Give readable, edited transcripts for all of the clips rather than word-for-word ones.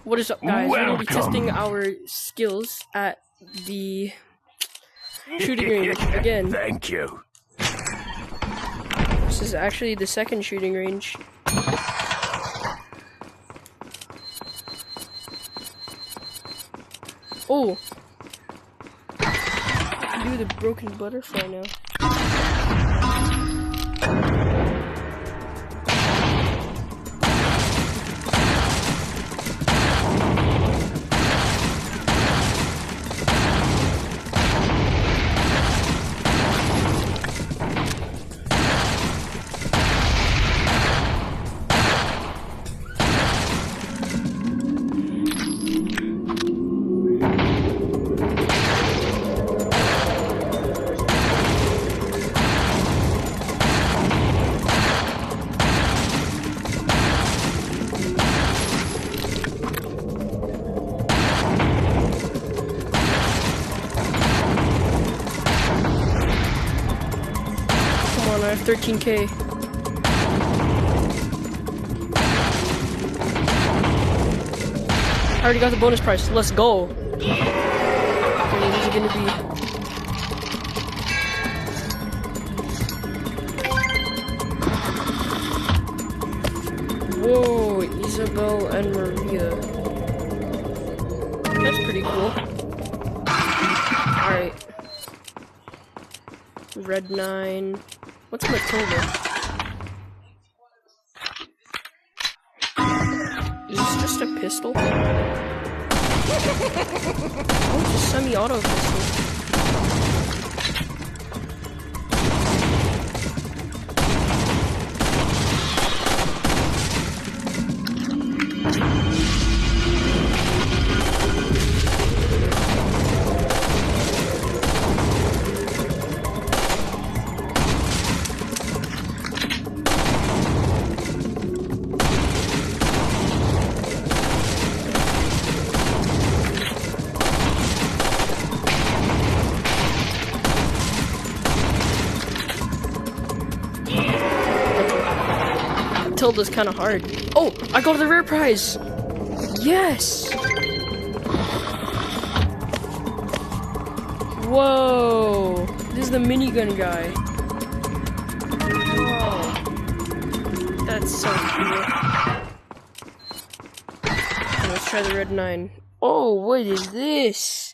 What is up, guys? We're gonna be testing our skills at the shooting range again. Thank you. This is actually the second shooting range. Oh! I can do the broken butterfly now. I have 13K. I already got the bonus prize. Let's go. Okay, these are gonna be. Whoa, Isabel and Maria. That's pretty cool. Alright. Red 9. What's Matilda? Is this just a pistol? Oh, it's a semi-auto pistol. Matilda's kind of hard. Oh, I got the rare prize. Yes. Whoa, this is the minigun guy. Whoa, that's so cool. Let's try the red 9. Oh, what is this?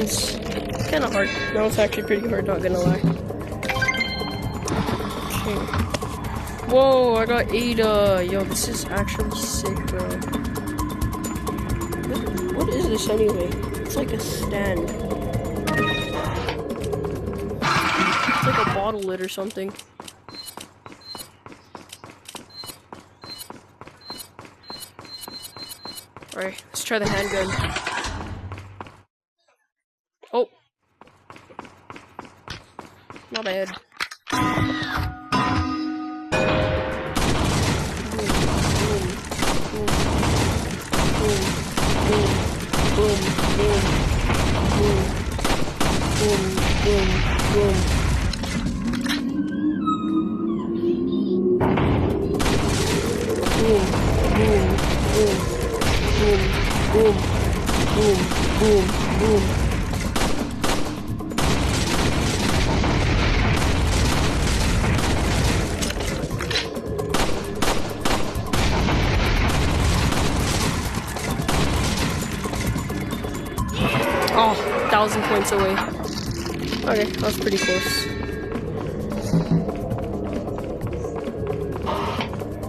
It's kind of hard. No, it's actually pretty hard, not gonna lie. Okay. Whoa, I got Ada. Yo, this is actually sick, bro. What is this anyway? It's like a stand. It's like a bottle lid or something. Alright, let's try the handgun. Oh. Not bad. Oh, 1,000 points away. Okay, that was pretty close.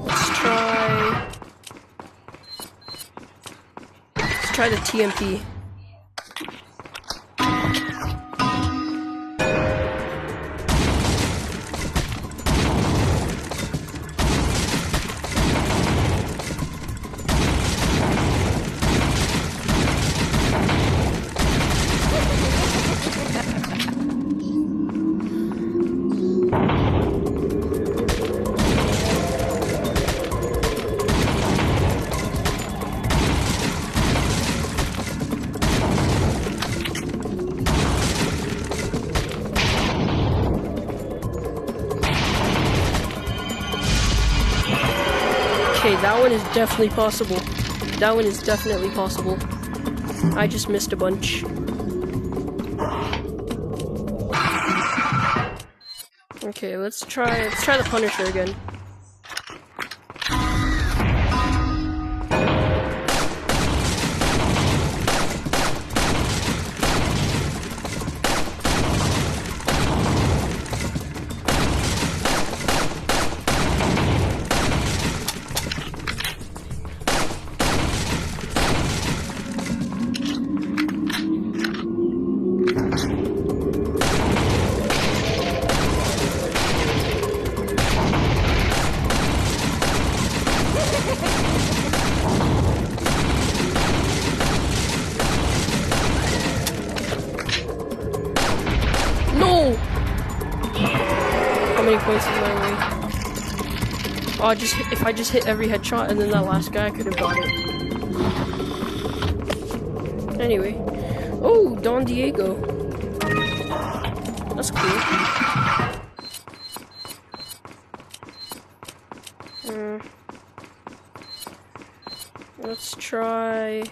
Let's try try the TMP. Okay, that one is definitely possible. That one is definitely possible. I just missed a bunch. Okay, let's try the Punisher again. No! How many points is my way? Oh, if I just hit every headshot and then that last guy, I could have got it. Anyway. Oh, Don Diego. That's cool. Let's try...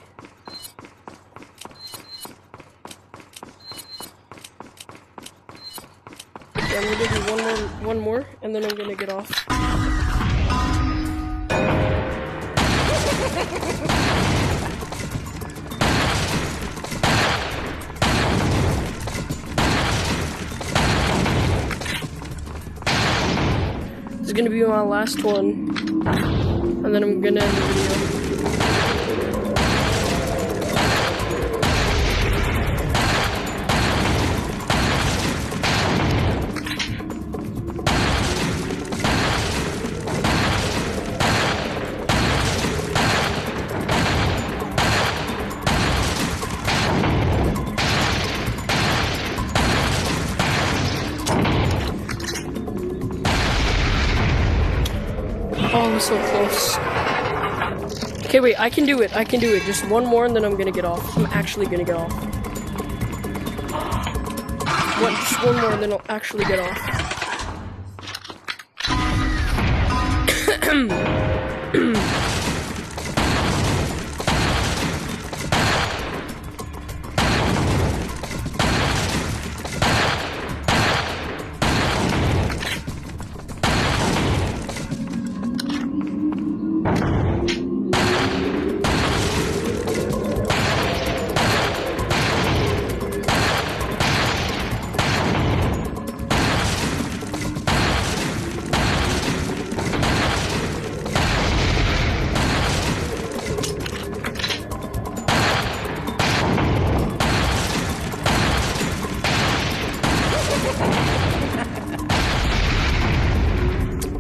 I'm gonna do one more, and then I'm gonna get off. This is gonna be my last one, and then I'm gonna end the video. Oh, I'm so close. Okay, wait, I can do it. Just one more and then I'm gonna get off. I'm actually gonna get off. Just one more and then I'll actually get off.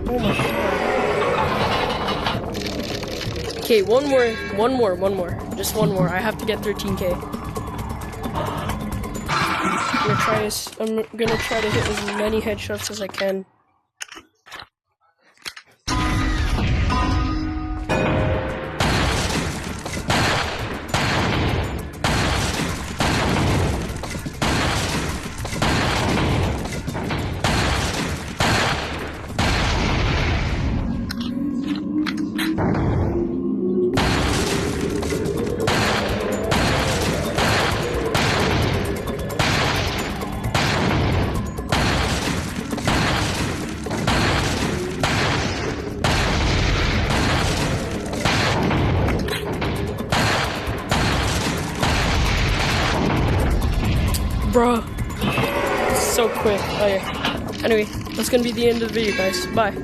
Oh my god. Okay, one more. Just one more. I have to get 13k. I'm gonna try to hit as many headshots as I can. Bruh. So quick. Oh yeah. Anyway, that's gonna be the end of the video, guys. Bye.